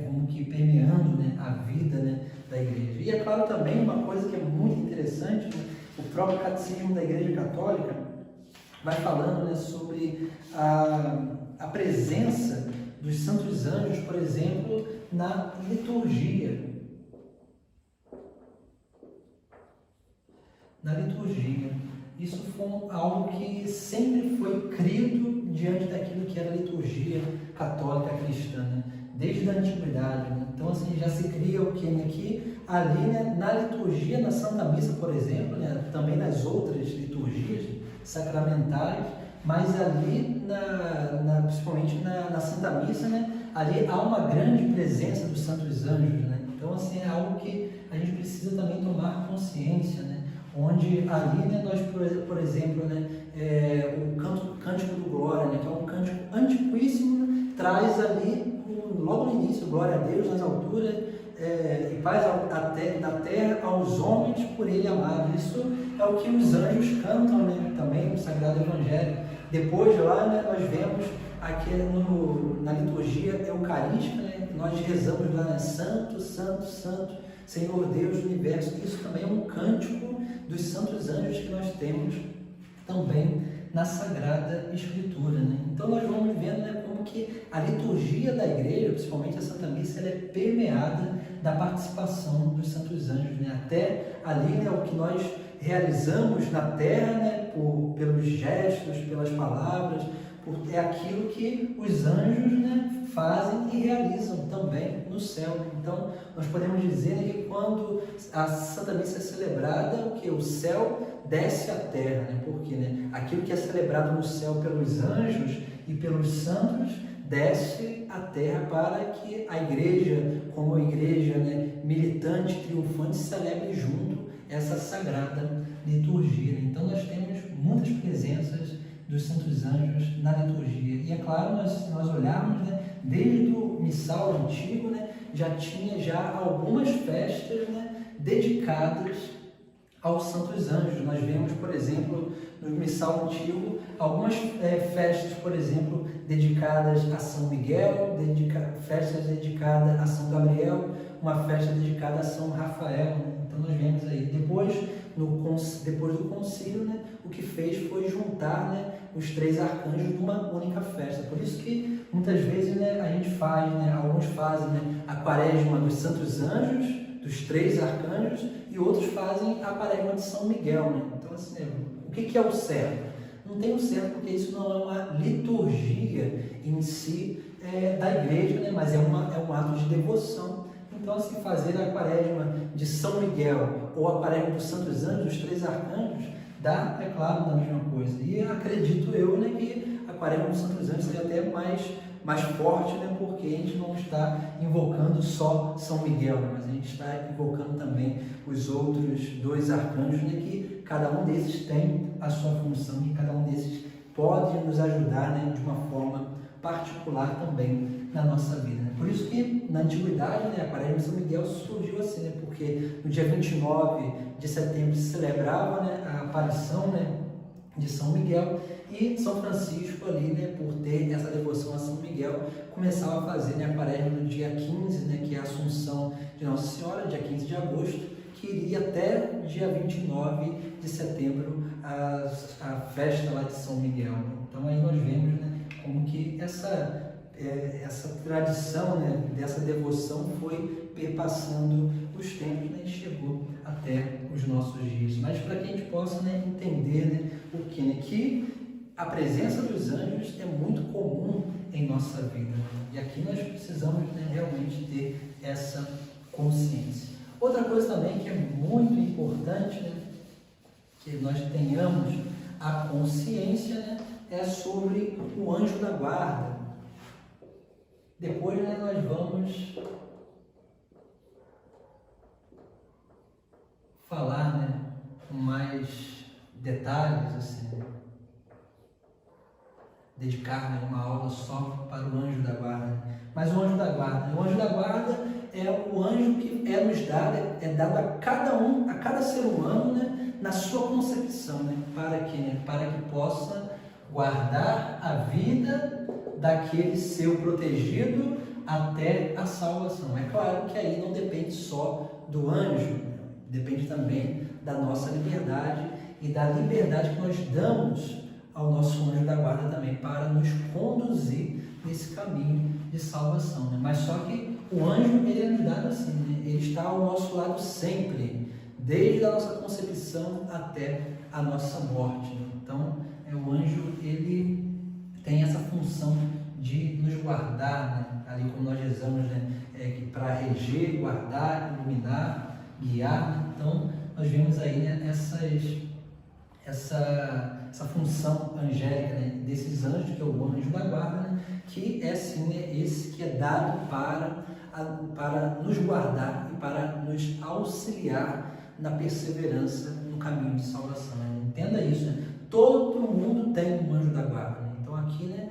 Speaker 1: como que permeando, né, a vida, né, da igreja. E é claro também uma coisa que é muito interessante, né, o próprio catecismo da Igreja Católica vai falando, né, sobre a presença dos santos anjos, por exemplo, na liturgia. Na liturgia. Isso foi algo que sempre foi crido diante daquilo que era a liturgia católica cristã, né? Desde a antiguidade. Né? Então, assim, já se cria o que, né? Que ali, né, na liturgia, na Santa Missa, por exemplo, né, também nas outras liturgias sacramentais, mas ali, principalmente na Santa Missa, né, ali há uma grande presença dos santos anjos. Né? Então, assim, é algo que a gente precisa também tomar consciência, né? Onde ali, né, nós, por exemplo, né, o Cântico do Glória, né, que é um cântico antiquíssimo, né, traz ali, logo no início, glória a Deus nas alturas, e paz na terra aos homens por ele amados. Isso é o que os anjos cantam, né, também no Sagrado Evangelho. Depois lá, né, nós vemos aqui na liturgia eucarística, né, nós rezamos lá, né, Santo, Santo, Santo, Senhor Deus do Universo. Isso também é um cântico dos santos anjos que nós temos também na Sagrada Escritura, né? Então nós vamos vendo, né, como que a liturgia da igreja, principalmente a Santa Missa, ela é permeada da participação dos santos anjos, né? Até ali, né, o que nós realizamos na terra, né, pelos gestos, pelas palavras, é aquilo que os anjos, né, fazem e realizam também no céu. Então, nós podemos dizer, né, que quando a Santa Missa é celebrada, o céu desce à terra, né? Porque, né, aquilo que é celebrado no céu pelos anjos e pelos santos desce à terra para que a igreja, como a igreja, né, militante, triunfante, celebre junto essa sagrada liturgia. Então, nós temos muitas presenças dos santos anjos na liturgia. E é claro, se nós olharmos, né, desde o missal antigo, né, já tinha algumas festas, né, dedicadas aos santos anjos. Nós vemos, por exemplo, no missal antigo, algumas festas, por exemplo, dedicadas a São Miguel, festas dedicadas a São Gabriel, uma festa dedicada a São Rafael, né? Então nós vemos aí, depois do concílio, né, o que fez foi juntar, né, os três arcanjos numa única festa. Por isso que muitas vezes, né, a gente faz, né, alguns fazem, né, a quaresma dos santos anjos, dos três arcanjos, e outros fazem a quaresma de São Miguel, né? Então, assim, né, o que é o certo? Não tem o certo, porque isso não é uma liturgia em si da igreja, né, mas é um ato de devoção. Então, assim, fazer a quaresma de São Miguel ou a quaresma dos santos anjos, dos três arcanjos, dá, é claro, da mesma coisa. E acredito eu, né, que a quaresma dos santos anjos seja até mais forte, né, porque a gente não está invocando só São Miguel, né, mas a gente está invocando também os outros dois arcanjos, né, que cada um desses tem a sua função, que cada um desses pode nos ajudar, né, de uma forma particular também na nossa vida, né? Por isso que na antiguidade, né, a quaresma de São Miguel surgiu assim, né, porque no dia 29 de setembro se celebrava, né, a aparição, né, de São Miguel, e São Francisco ali, né, por ter essa devoção a São Miguel, começava a fazer, né, a quaresma no dia 15, né, que é a Assunção de Nossa Senhora, dia 15 de agosto, que iria até dia 29 de setembro a festa lá de São Miguel. Então aí nós vemos, né, como que essa tradição, né, dessa devoção foi perpassando os tempos, né, e chegou até os nossos dias. Mas para que a gente possa, né, entender, né, o que, né, que a presença dos anjos é muito comum em nossa vida. E aqui nós precisamos, né, realmente ter essa consciência. Outra coisa também que é muito importante, né, que nós tenhamos a consciência, né, é sobre o anjo da guarda. Depois, né, nós vamos falar, né, com mais detalhes, assim, né? Dedicar, né, uma aula só para o anjo da guarda. Mas o anjo da guarda é o anjo que nos dado, é dado a cada um, a cada ser humano, né, na sua concepção, né, para que possa guardar a vida daquele seu protegido até a salvação. É claro que aí não depende só do anjo, depende também da nossa liberdade e da liberdade que nós damos ao nosso anjo da guarda também para nos conduzir nesse caminho de salvação, né? Mas só que o anjo, ele é nos dado assim, né? Ele está ao nosso lado sempre, desde a nossa concepção até a nossa morte, né? Então, o anjo, ele tem essa função de nos guardar, né? Ali como nós rezamos, né, para reger, guardar, iluminar, guiar. Então nós vemos aí, né, essa função angélica, né, desses anjos, que é o anjo da guarda, né, que é assim, né, esse que é dado para nos guardar e para nos auxiliar na perseverança no caminho de salvação, né? Entenda isso, né? Todo mundo tem um anjo da guarda, né? Então aqui, né,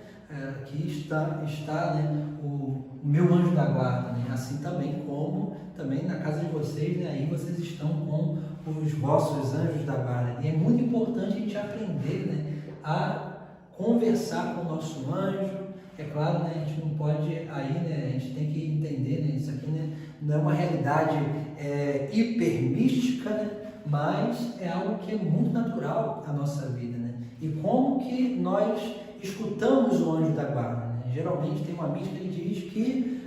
Speaker 1: aqui está, né, o meu anjo da guarda, né? Assim também como também na casa de vocês, né, aí vocês estão com os vossos anjos da guarda. E é muito importante a gente aprender, né, a conversar com o nosso anjo. É claro, né, a gente não pode aí, né, a gente tem que entender, né, isso aqui, né, não é uma realidade hipermística, né, mas é algo que é muito natural à nossa vida, né? E como que nós escutamos o anjo da guarda, né? Geralmente tem uma mística que diz que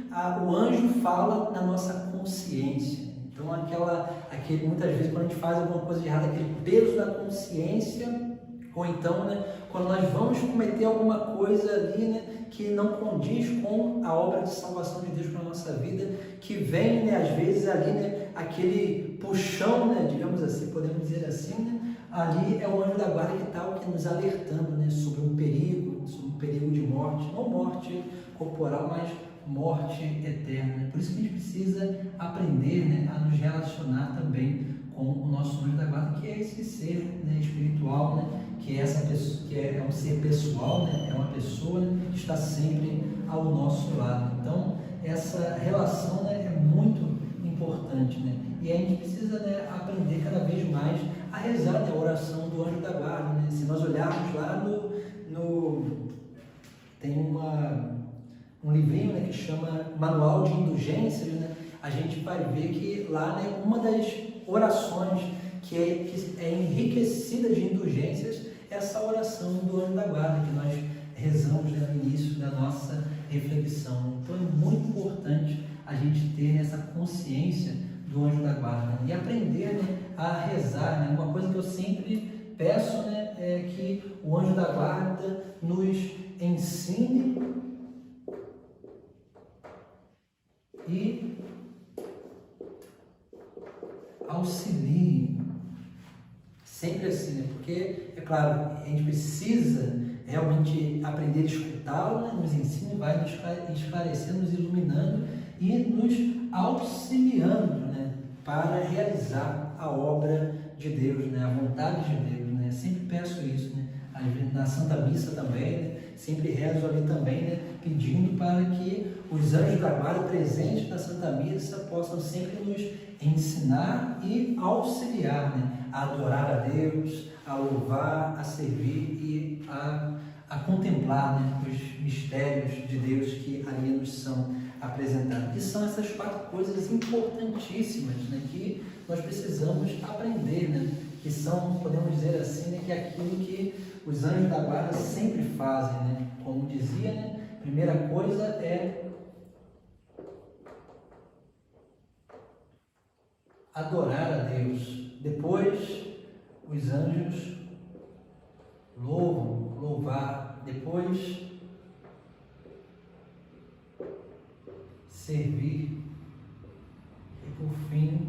Speaker 1: o anjo fala na nossa consciência. Então, muitas vezes, quando a gente faz alguma coisa de errada, aquele peso da consciência, ou então, né, quando nós vamos cometer alguma coisa ali, né, que não condiz com a obra de salvação de Deus para a nossa vida, que vem, né, às vezes, ali, né, aquele puxão, né, digamos assim, podemos dizer assim, né, ali é o anjo da guarda que está nos alertando, né, sobre um perigo de morte, não morte corporal, mas morte eterna, né? Por isso que a gente precisa aprender, né, a nos relacionar também com o nosso anjo da guarda, que é esse ser, né, espiritual, né, que é essa pessoa, que é um ser pessoal, né, é uma pessoa, né, que está sempre ao nosso lado. Então, essa relação, né, é muito importante, né? E a gente precisa, né, aprender cada vez mais a rezar, né, a oração do anjo da guarda, né? Se nós olharmos lá tem um livrinho, né, que chama Manual de Indulgências, né? A gente vai ver que lá, né, uma das orações que é enriquecida de indulgências é essa oração do anjo da guarda que nós rezamos, né, no início da nossa reflexão. Então é muito importante a gente ter essa consciência do anjo da guarda, né, e aprender, né, a rezar, né? Uma coisa que eu sempre peço, né, é que o anjo da guarda nos ensine e auxilie, sempre assim, né? Porque, é claro, a gente precisa realmente aprender a escutá-lo, né? Nos ensina, vai nos esclarecendo, nos iluminando e nos auxiliando, né, para realizar a obra de Deus, né, a vontade de Deus, né? Sempre peço isso, né? Na Santa Missa também, né? Sempre rezo ali também, né, pedindo para que os anjos da guarda presentes na Santa Missa possam sempre nos ensinar e auxiliar, né, a adorar a Deus, a louvar, a servir e a contemplar, né, os mistérios de Deus que ali nos são apresentados. E são essas 4 coisas importantíssimas, né, que nós precisamos aprender, né, que são, podemos dizer assim, né, que é aquilo que os anjos da guarda sempre fazem, né? Como dizia, né, a primeira coisa é adorar a Deus. Depois, os anjos louvar. Depois, servir. E por fim,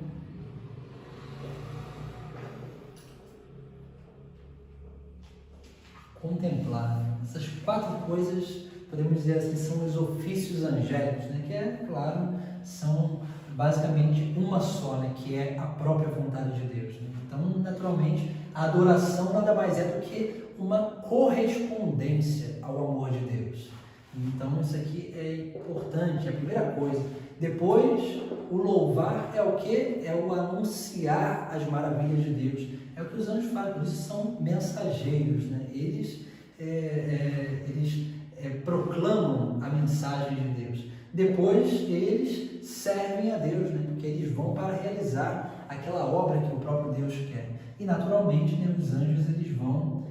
Speaker 1: contemplar. Essas 4 coisas, podemos dizer assim, são os ofícios angélicos, né? Que é, claro, são basicamente uma só, né? Que é a própria vontade de Deus, né? Então, naturalmente, a adoração nada mais é do que uma correspondência ao amor de Deus. Então, isso aqui é importante, é a primeira coisa. Depois, o louvar é o quê? É o anunciar as maravilhas de Deus. É o que os anjos fazem, eles são mensageiros, né? Eles proclamam a mensagem de Deus. Depois, eles servem a Deus, né? Porque eles vão para realizar aquela obra que o próprio Deus quer. E, naturalmente, né, os anjos eles vão,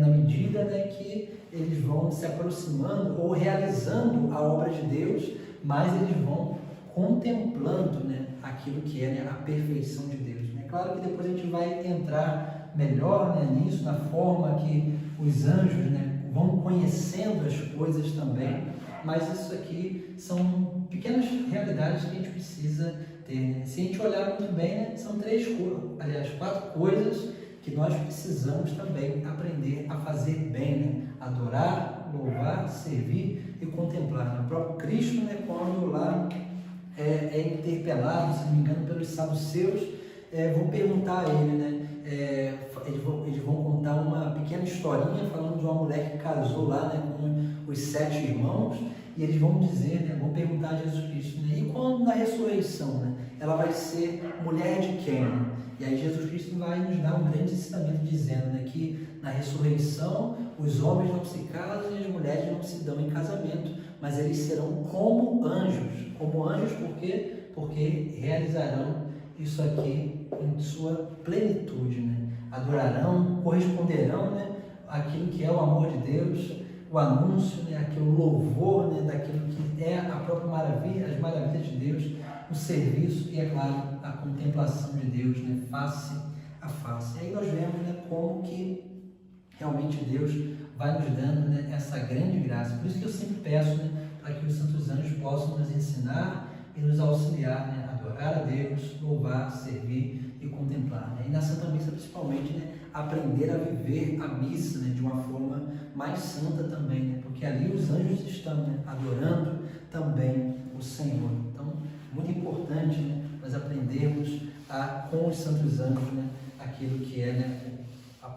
Speaker 1: na medida, né, que eles vão se aproximando ou realizando a obra de Deus, mas eles vão contemplando, né, aquilo que é, né, a perfeição de Deus. É claro que depois a gente vai entrar melhor, né, nisso, na forma que os anjos, né, vão conhecendo as coisas também, mas isso aqui são pequenas realidades que a gente precisa ter, né? Se a gente olhar muito bem, né, são 4 coisas que nós precisamos também aprender a fazer bem, né? Adorar, louvar, servir e contemplar. O próprio Cristo, né, quando lá é interpelado, se não me engano, pelos saduceus, vão perguntar a ele, né? Eles vão contar uma pequena historinha falando de uma mulher que casou lá, né, com os 7 irmãos, e eles vão dizer, né, vão perguntar a Jesus Cristo, né, e quando na ressurreição, né, ela vai ser mulher de quem? Né? E aí Jesus Cristo vai nos dar um grande ensinamento dizendo, né, que na ressurreição os homens não se casam e as mulheres não se dão em casamento, mas eles serão como anjos. Como anjos por quê? Porque realizarão isso aqui em sua plenitude, né? Adorarão, corresponderão, né, aquilo que é o amor de Deus, o anúncio, né, aquele louvor, né, daquilo que é a própria maravilha, as maravilhas de Deus, o serviço e, é claro, a contemplação de Deus, né, face a face. E aí nós vemos, né, como que realmente Deus vai nos dando, né, essa grande graça. Por isso que eu sempre peço, né, para que os santos anjos possam nos ensinar e nos auxiliar, né, a adorar a Deus, louvar, servir e contemplar. Né? E na Santa Missa, principalmente, né, aprender a viver a missa, né, de uma forma mais santa também, né? Porque ali os anjos estão, né, adorando também o Senhor. Então, muito importante, né, nós aprendermos com os santos anjos, né, aquilo que é, né, a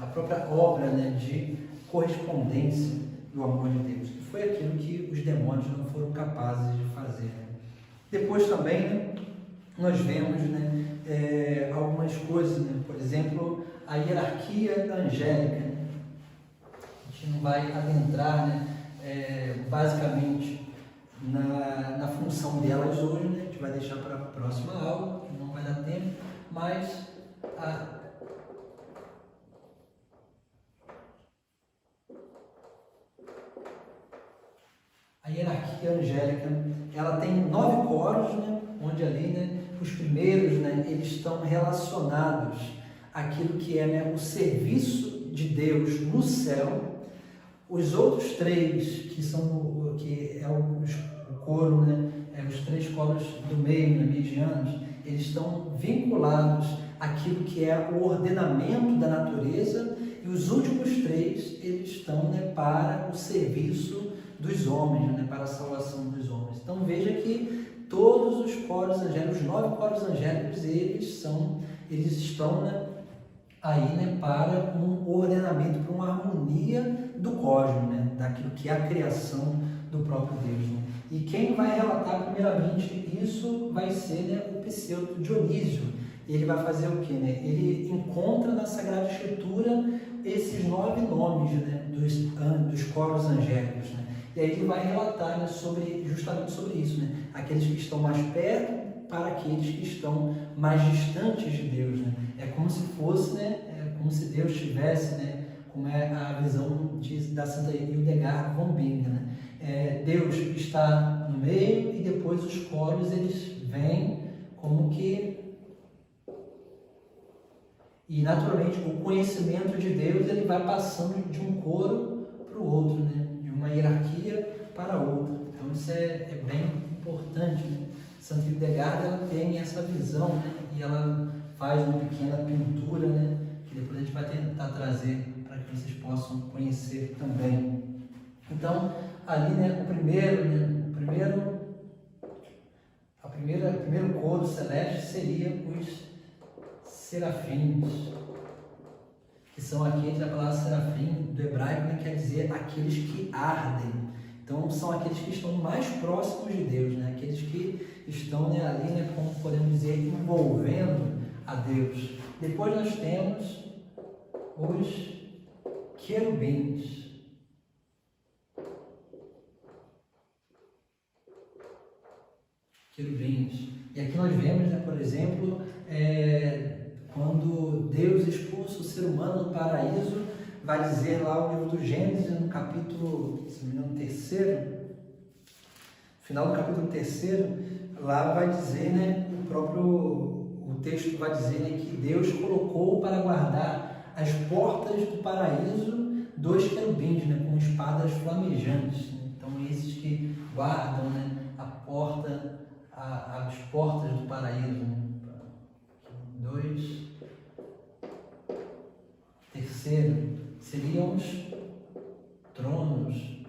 Speaker 1: própria obra, né, de correspondência do amor de Deus, que foi aquilo que os demônios não foram capazes de fazer. Né? Depois também, né, nós vemos, né, algumas coisas, né? Por exemplo, a hierarquia angélica. Né? A gente não vai adentrar, né, basicamente na função delas hoje, né? A gente vai deixar para a próxima aula, que não vai dar tempo, mas a hierarquia angélica, ela tem 9 coros, né, onde ali, né, os primeiros, né, eles estão relacionados àquilo que é, né, o serviço de Deus no céu. Os outros 3, que é o coro, né, os 3 coros do meio, né, medianos, eles estão vinculados àquilo que é o ordenamento da natureza, e os últimos 3, eles estão, né, para o serviço dos homens, né, para a salvação dos homens. Então veja que todos os coros angélicos, os 9 coros angélicos, eles estão, né, aí, né, para um ordenamento, para uma harmonia do cosmos, né, daquilo que é a criação do próprio Deus. Né? E quem vai relatar primeiramente isso vai ser, né, o pseudo Dionísio. Ele vai fazer o quê? Né? Ele encontra na Sagrada Escritura esses 9 nomes, né, dos coros angélicos. Né? E aí ele vai relatar, né, justamente sobre isso, né? Aqueles que estão mais perto para aqueles que estão mais distantes de Deus. Né? É como se fosse, né, como se Deus tivesse, né, como é a visão da Santa Hildegard von Bingen. Né? Deus está no meio e depois os coros eles vêm como que... E naturalmente o conhecimento de Deus ele vai passando de um coro para o outro, né? De uma hierarquia para outra. Então isso é bem importante. Né? Santa Hildegard ela tem essa visão, né? E ela faz uma pequena pintura, né? Que depois a gente vai tentar trazer para que vocês possam conhecer também. Então ali, né, o primeiro coro celeste seria os serafins, que são aqui, a palavra serafim do hebraico, né, quer dizer aqueles que ardem. Então são aqueles que estão mais próximos de Deus, né, aqueles que estão, né, ali, né, como podemos dizer, envolvendo a Deus. Depois nós temos os querubins. E aqui nós vemos, né, por exemplo, quando Deus expulsa o ser humano do paraíso, vai dizer lá o livro do Gênesis, no capítulo, se não me engano, 3º, final do capítulo 3º, lá vai dizer, né, o texto vai dizer, né, que Deus colocou para guardar as portas do paraíso 2 querubins, né, com espadas flamejantes. Né? Então esses que guardam, né, as portas do paraíso. Né? 2. Terceiro, seriam os tronos.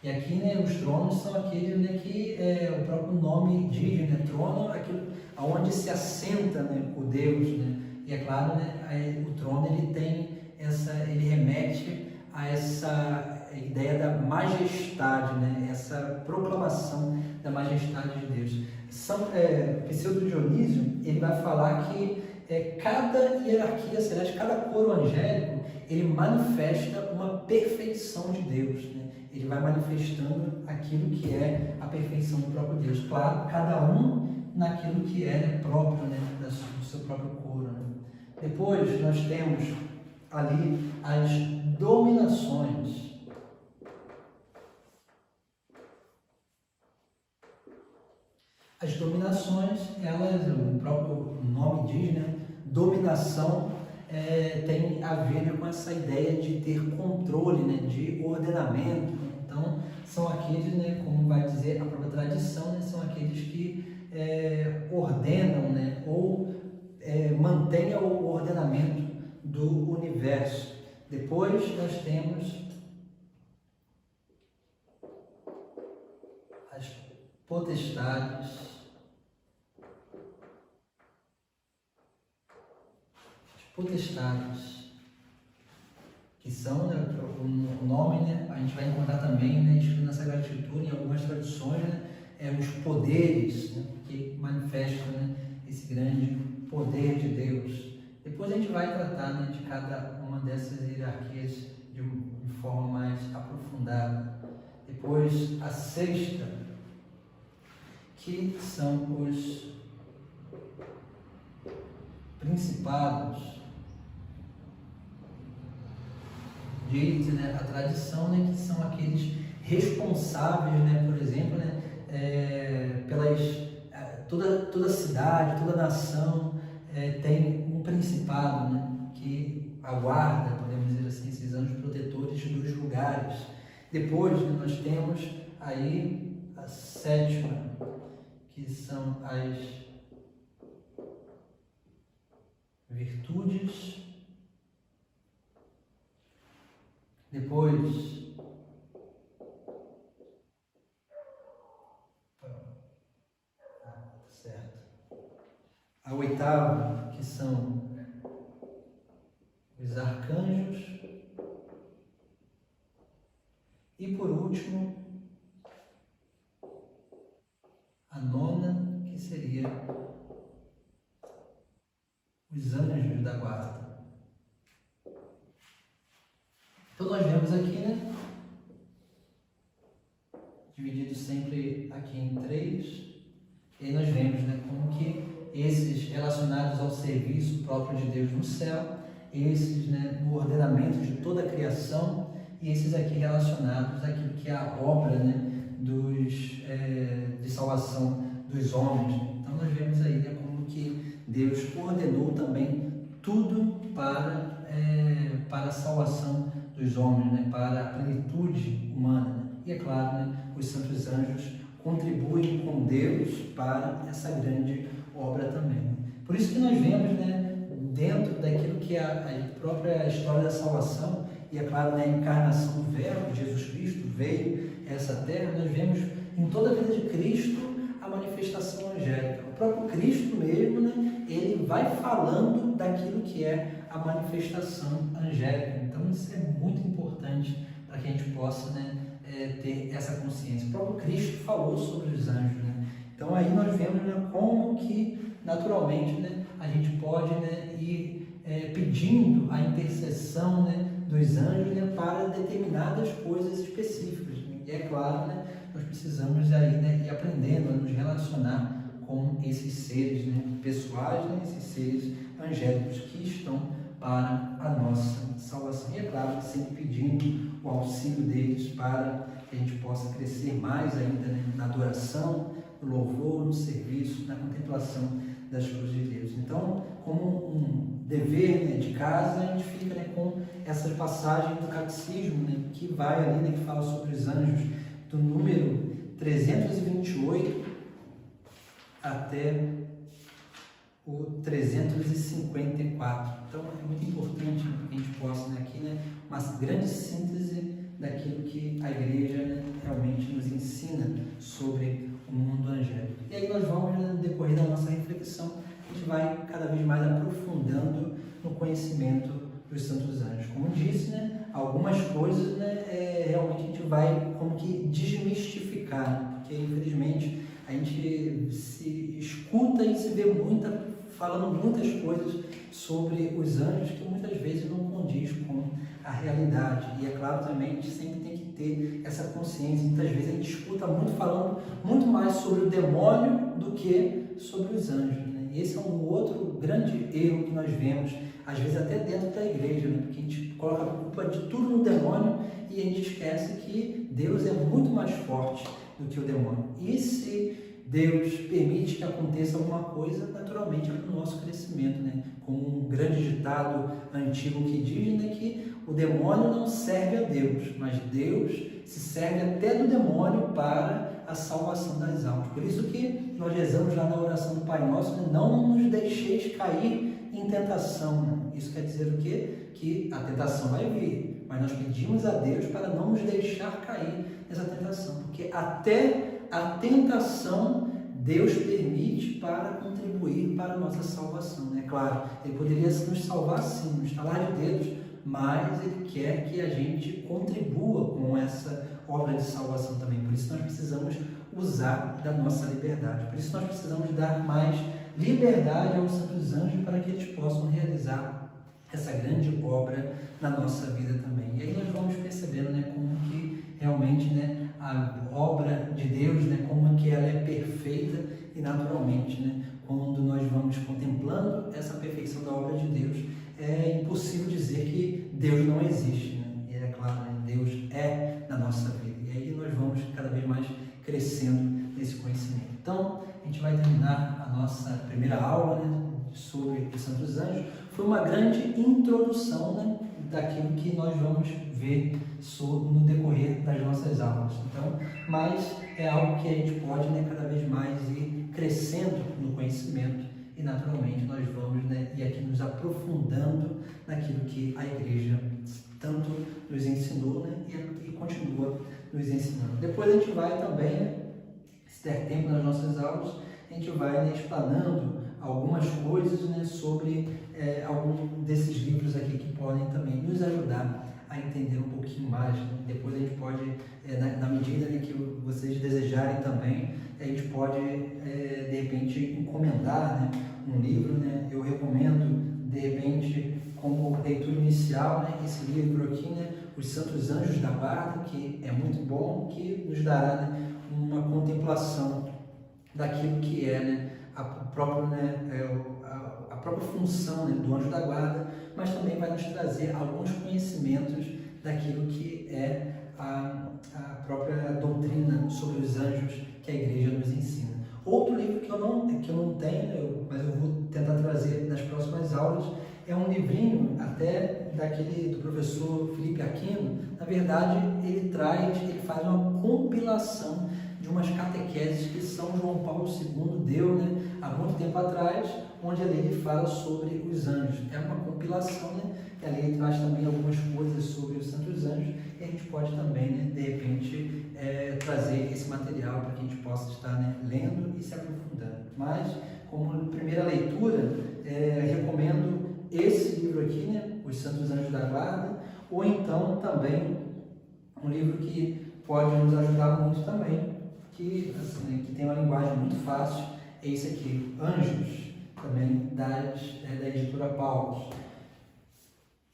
Speaker 1: E aqui, né, os tronos são aqueles, né, que o próprio nome diz, né, trono, aquilo onde se assenta, né, o Deus, né? E é claro, né, o trono ele remete a essa ideia da majestade, né, essa proclamação da majestade de Deus. Pseudo Dionísio, ele vai falar que cada hierarquia celeste, cada coro angélico, ele manifesta uma perfeição de Deus, né? Ele vai manifestando aquilo que é a perfeição do próprio Deus. Claro, cada um naquilo que é, né, próprio, né, do seu próprio coro. Né? Depois nós temos ali as dominações. As dominações, elas, o próprio nome diz, né? Dominação tem a ver com essa ideia de ter controle, né? De ordenamento. Então, são aqueles, né? Como vai dizer a própria tradição, né? São aqueles que ordenam, né? Ou mantêm o ordenamento do universo. Depois nós temos as potestades. Potestades, que são, né, o nome, né, a gente vai encontrar também, né, escrito na Sagrada Escritura, em algumas traduções, né, os poderes, né, que manifestam, né, esse grande poder de Deus. Depois a gente vai tratar, né, de cada uma dessas hierarquias de forma mais aprofundada. Depois a sexta, que são os principados. Diz, né, a tradição, né, que são aqueles responsáveis, né, por exemplo, né, toda cidade, toda nação tem um principado, né, que aguarda, podemos dizer assim, esses anjos protetores dos lugares. Depois, né, nós temos aí a sétima, que são as virtudes. Depois, certo. A oitava, que são os arcanjos. E por último, a nona, que seria os anjos da guarda. Então nós vemos aqui, né, dividido sempre aqui em três, e aí nós vemos, né, como que esses relacionados ao serviço próprio de Deus no céu, esses, né, no ordenamento de toda a criação, e esses aqui relacionados àquilo que é a obra, né, de salvação dos homens. Então nós vemos aí, né, como que Deus ordenou também tudo para a salvação dos homens, né, para a plenitude humana. Né? E é claro, né, os santos anjos contribuem com Deus para essa grande obra também. Por isso que nós vemos, né, dentro daquilo que é a própria história da salvação, e é claro, né, a encarnação do Verbo, Jesus Cristo veio a essa terra, nós vemos em toda a vida de Cristo a manifestação angélica. O próprio Cristo mesmo, né, ele vai falando daquilo que é a manifestação angélica. Então isso é muito importante para que a gente possa, né, ter essa consciência. O próprio Cristo falou sobre os anjos. Né? Então aí nós vemos, né, como que naturalmente, né, a gente pode, né, ir pedindo a intercessão, né, dos anjos, né, para determinadas coisas específicas. E é claro, né, nós precisamos aí, né, ir aprendendo a nos relacionar com esses seres, né, pessoais, né, esses seres angélicos que estão para a nossa salvação. E é claro, sempre pedindo o auxílio deles para que a gente possa crescer mais ainda, né, na adoração, no louvor, no serviço, na contemplação das coisas de Deus. Então, como um dever, né, de casa, a gente fica, né, com essas passagens do catecismo, né, que vai ali, né, que fala sobre os anjos, do número 328 até o 354. Então é muito importante, né, que a gente possa, né, aqui, né, uma grande síntese daquilo que a Igreja, né, realmente nos ensina sobre o mundo angélico. E aí nós vamos, né, no decorrer da nossa reflexão, a gente vai cada vez mais aprofundando no conhecimento dos santos anjos. Como disse, né, algumas coisas, né, realmente a gente vai como que desmistificar, porque infelizmente a gente se escuta e se vê falando muitas coisas sobre os anjos que muitas vezes não condiz com a realidade. E é claro também, a gente sempre tem que ter essa consciência. Muitas vezes a gente escuta muito falando muito mais sobre o demônio do que sobre os anjos. Né? E esse é um outro grande erro que nós vemos, às vezes até dentro da igreja, né? Porque a gente coloca a culpa de tudo no demônio e a gente esquece que Deus é muito mais forte do que o demônio. E se Deus permite que aconteça alguma coisa, naturalmente é para o nosso crescimento, né? Como um grande ditado antigo que diz, né, que o demônio não serve a Deus, mas Deus se serve até do demônio para a salvação das almas. Por isso que nós rezamos lá na oração do Pai Nosso, né, não nos deixeis cair em tentação. Né? Isso quer dizer o quê? Que a tentação vai vir, mas nós pedimos a Deus para não nos deixar cair nessa tentação, porque até a tentação Deus permite para contribuir para a nossa salvação. É claro, Ele poderia nos salvar sim, no estalar de dedos, mas Ele quer que a gente contribua com essa obra de salvação também. Por isso nós precisamos usar da nossa liberdade. Por isso nós precisamos dar mais liberdade aos santos anjos para que eles possam realizar essa grande obra na nossa vida também. E aí nós vamos percebendo, né, como que realmente, né, a obra de Deus, né, como que ela é perfeita e naturalmente, né, quando nós vamos contemplando essa perfeição da obra de Deus, é impossível dizer que Deus não existe, né? E é claro, né, Deus é na nossa vida. E aí nós vamos cada vez mais crescendo nesse conhecimento. Então, a gente vai terminar a nossa primeira aula, né, sobre os santos anjos. Foi uma grande introdução, né, daquilo que nós vamos ver no decorrer das nossas aulas. Então, mas é algo que a gente pode, né, cada vez mais ir crescendo no conhecimento e naturalmente nós vamos, né, ir aqui nos aprofundando naquilo que a igreja tanto nos ensinou, né, e continua nos ensinando. Depois a gente vai também, né, se der tempo nas nossas aulas, a gente vai, né, explanando algumas coisas, né, sobre algum desses livros aqui que podem também nos ajudar a entender um pouquinho mais. Né? Depois a gente pode, na medida, né, que vocês desejarem também, a gente pode, de repente, encomendar, né, um livro. Né? Eu recomendo, de repente, como leitura inicial, né, esse livro aqui, né, Os Santos Anjos da Guarda, que é muito bom, que nos dará, né, uma contemplação daquilo que é, né, a própria função, né, do anjo da guarda, mas também vai nos trazer alguns conhecimentos daquilo que é a própria doutrina sobre os anjos que a igreja nos ensina. Outro livro que eu não tenho, mas eu vou tentar trazer nas próximas aulas, é um livrinho até do professor Felipe Aquino. Na verdade, ele faz uma compilação de umas catequeses que São João Paulo II deu, né, há muito tempo atrás, onde ali ele fala sobre os anjos. É uma compilação, né, e ali ele traz também algumas coisas sobre os santos anjos, e a gente pode também, né, de repente, trazer esse material para que a gente possa estar, né, lendo e se aprofundando. Mas, como primeira leitura, recomendo esse livro aqui, né, Os Santos Anjos da Guarda, ou então também um livro que pode nos ajudar muito também, que, assim, né, que tem uma linguagem muito fácil, é esse aqui, Anjos, também da editora Paulus.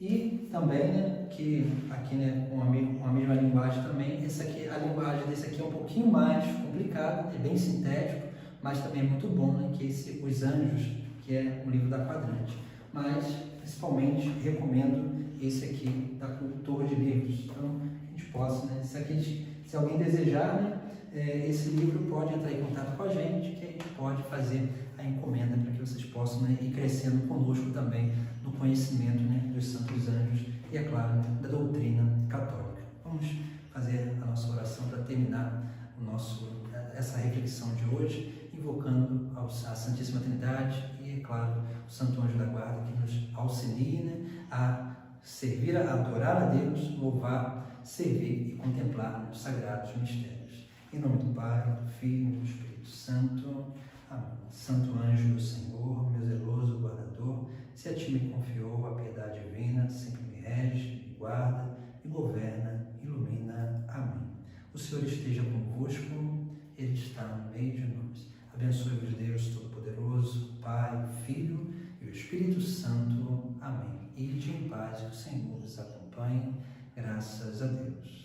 Speaker 1: E também, né, que aqui, né, com a mesma linguagem também, a linguagem desse aqui é um pouquinho mais complicada, é bem sintético, mas também é muito bom, né, que Os Anjos, que é um livro da Quadrante. Mas, principalmente, recomendo esse aqui, da Cultor de Livros. Então, a gente possa, né, se alguém desejar, né, esse livro pode entrar em contato com a gente, que a gente pode fazer a encomenda para que vocês possam, né, ir crescendo conosco também no conhecimento, né, dos santos anjos e, é claro, né, da doutrina católica. Vamos fazer a nossa oração para terminar essa reflexão de hoje, invocando a Santíssima Trindade e, é claro, o Santo Anjo da Guarda, que nos auxilie, né, a servir, a adorar a Deus, louvar, servir e contemplar os sagrados mistérios. Em nome do Pai, do Filho e do Espírito Santo. Amém. Santo anjo do Senhor, meu zeloso guardador, se a ti me confiou a piedade divina, sempre me rege, me guarda, me governa, ilumina. Amém. O Senhor esteja convosco, Ele está no meio de nós. Abençoe-vos Deus Todo-Poderoso, Pai, Filho e o Espírito Santo. Amém. Ide em paz, que o Senhor os acompanhe. Graças a Deus.